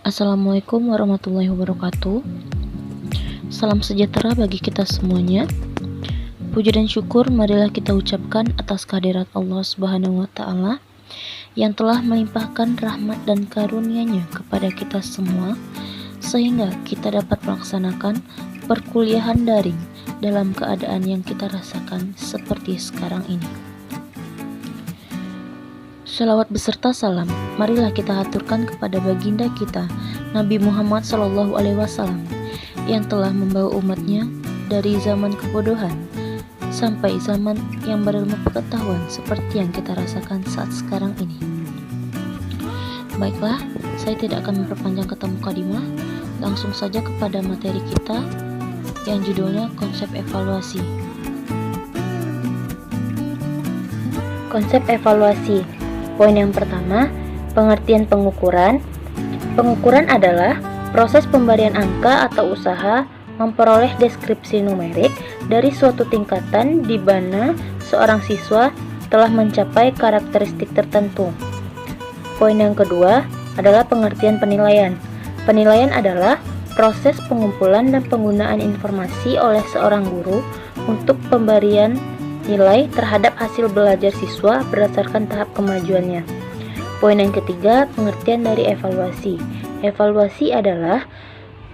Assalamualaikum warahmatullahi wabarakatuh. Salam sejahtera bagi kita semuanya. Puji dan syukur marilah kita ucapkan atas kehadirat Allah Subhanahu wa Ta'ala yang telah melimpahkan rahmat dan karunia-Nya kepada kita semua, sehingga kita dapat melaksanakan perkuliahan daring dalam keadaan yang kita rasakan seperti sekarang ini. Shalawat beserta salam, marilah kita haturkan kepada baginda kita, Nabi Muhammad SAW, yang telah membawa umatnya dari zaman kebodohan sampai zaman yang berilmu pengetahuan seperti yang kita rasakan saat sekarang ini. Baiklah, saya tidak akan memperpanjang kata mukadimah, langsung saja kepada materi kita yang judulnya konsep evaluasi. Konsep evaluasi. Poin yang pertama, pengertian pengukuran. Pengukuran adalah proses pemberian angka atau usaha memperoleh deskripsi numerik dari suatu tingkatan di mana seorang siswa telah mencapai karakteristik tertentu. Poin yang kedua adalah pengertian penilaian. Penilaian adalah proses pengumpulan dan penggunaan informasi oleh seorang guru untuk pemberian nilai terhadap hasil belajar siswa berdasarkan tahap kemajuannya. Poin yang ketiga, pengertian dari evaluasi. Evaluasi adalah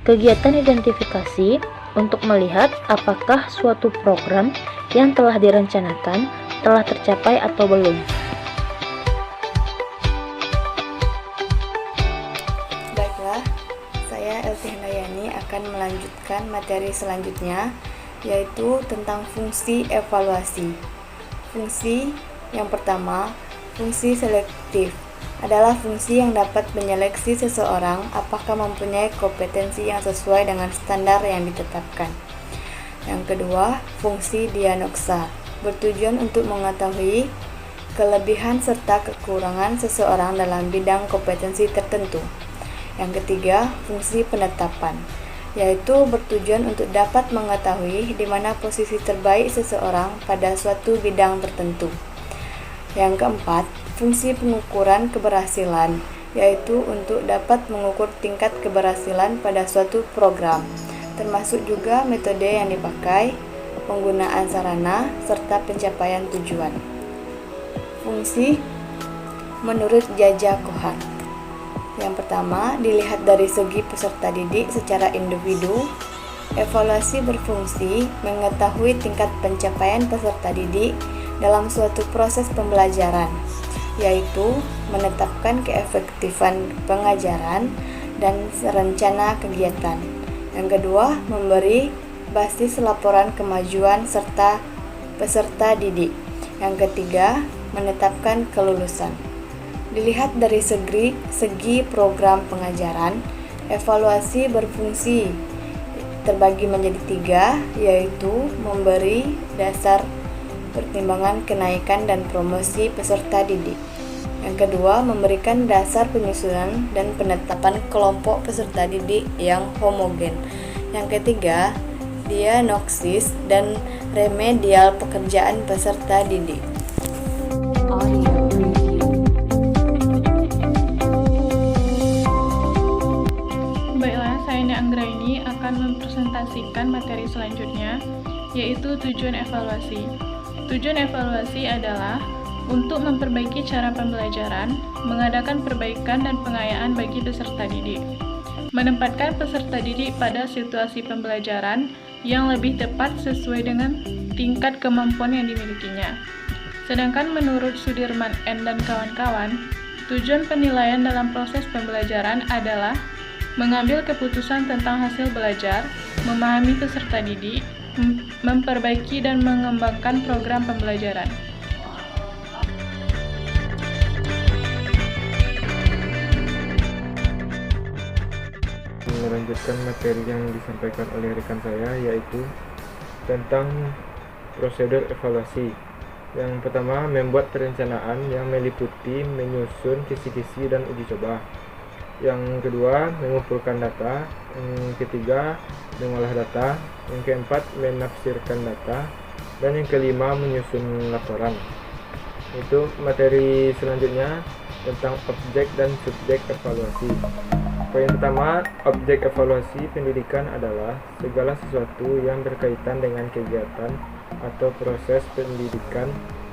kegiatan identifikasi untuk melihat apakah suatu program yang telah direncanakan telah tercapai atau belum. Baiklah, saya Elti Handayani akan melanjutkan materi selanjutnya, yaitu tentang fungsi evaluasi. Fungsi yang pertama, fungsi selektif, adalah fungsi yang dapat menyeleksi seseorang apakah mempunyai kompetensi yang sesuai dengan standar yang ditetapkan. Yang kedua, fungsi diagnosa, bertujuan untuk mengetahui kelebihan serta kekurangan seseorang dalam bidang kompetensi tertentu. Yang ketiga, fungsi penetapan, yaitu bertujuan untuk dapat mengetahui di mana posisi terbaik seseorang pada suatu bidang tertentu. Yang keempat, fungsi pengukuran keberhasilan, yaitu untuk dapat mengukur tingkat keberhasilan pada suatu program, termasuk juga metode yang dipakai, penggunaan sarana, serta pencapaian tujuan. Fungsi menurut Jajah Kohan. Yang pertama, dilihat dari segi peserta didik secara individu. Evaluasi berfungsi mengetahui tingkat pencapaian peserta didik dalam suatu proses pembelajaran, yaitu menetapkan keefektifan pengajaran dan rencana kegiatan. Yang kedua, memberi basis laporan kemajuan serta peserta didik. Yang ketiga, menetapkan kelulusan. Dilihat dari segi program pengajaran, evaluasi berfungsi terbagi menjadi tiga, yaitu memberi dasar pertimbangan kenaikan dan promosi peserta didik. Yang kedua, memberikan dasar penyusunan dan penetapan kelompok peserta didik yang homogen. Yang ketiga, diagnosis dan remedial pekerjaan peserta didik. Baiklah, saya Nia Anggraini akan mempresentasikan materi selanjutnya, yaitu tujuan evaluasi. Tujuan evaluasi adalah untuk memperbaiki cara pembelajaran, mengadakan perbaikan dan pengayaan bagi peserta didik, menempatkan peserta didik pada situasi pembelajaran yang lebih tepat sesuai dengan tingkat kemampuan yang dimilikinya. Sedangkan menurut Sudirman N. dan kawan-kawan, tujuan penilaian dalam proses pembelajaran adalah mengambil keputusan tentang hasil belajar, memahami peserta didik, memperbaiki dan mengembangkan program pembelajaran. Melanjutkan materi yang disampaikan oleh rekan saya, yaitu tentang prosedur evaluasi. Yang pertama, membuat perencanaan yang meliputi menyusun kisi-kisi dan uji coba. Yang kedua, mengumpulkan data. Yang ketiga, mengolah data. Yang keempat, menafsirkan data. Dan yang kelima, menyusun laporan. Itu materi selanjutnya tentang objek dan subjek evaluasi. Poin pertama, objek evaluasi pendidikan adalah segala sesuatu yang berkaitan dengan kegiatan atau proses pendidikan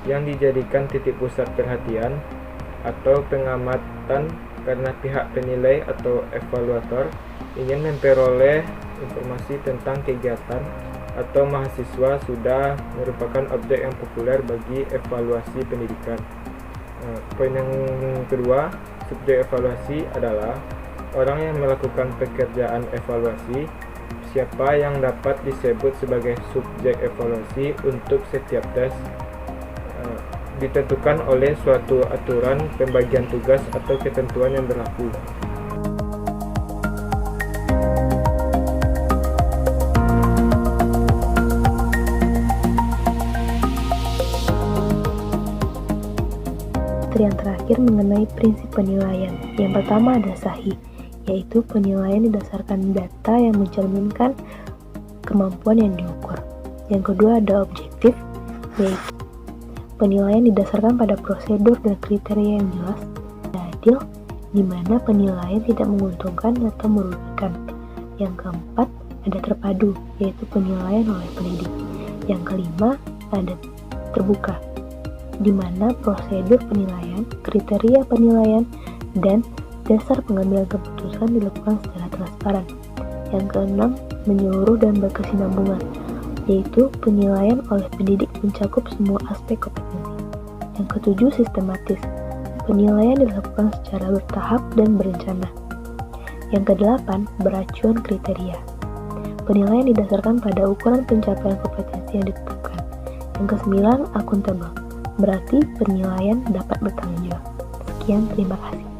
yang dijadikan titik pusat perhatian atau pengamatan karena pihak penilai atau evaluator ingin memperoleh informasi tentang kegiatan atau mahasiswa sudah merupakan objek yang populer bagi evaluasi pendidikan. Poin yang kedua, subjek evaluasi adalah orang yang melakukan pekerjaan evaluasi. Siapa yang dapat disebut sebagai subjek evaluasi untuk setiap tes ditentukan oleh suatu aturan pembagian tugas atau ketentuan yang berlaku. Yang terakhir mengenai prinsip penilaian. Yang pertama ada sahih, yaitu penilaian didasarkan data yang mencerminkan kemampuan yang diukur. Yang kedua ada objektif, yaitu penilaian didasarkan pada prosedur dan kriteria yang jelas. Adil, di mana penilaian tidak menguntungkan atau merugikan. Yang keempat ada terpadu, yaitu penilaian oleh pendidik. Yang kelima ada terbuka, di mana prosedur penilaian, kriteria penilaian, dan dasar pengambilan keputusan dilakukan secara transparan. Yang keenam, menyeluruh dan berkesinambungan, yaitu penilaian oleh pendidik mencakup semua aspek kompetensi. Yang ketujuh, sistematis, penilaian dilakukan secara bertahap dan berencana. Yang kedelapan, beracuan kriteria, penilaian didasarkan pada ukuran pencapaian kompetensi yang ditetapkan. Yang kesembilan, akuntabel, berarti penilaian dapat bertanggung jawab. Sekian, terima kasih.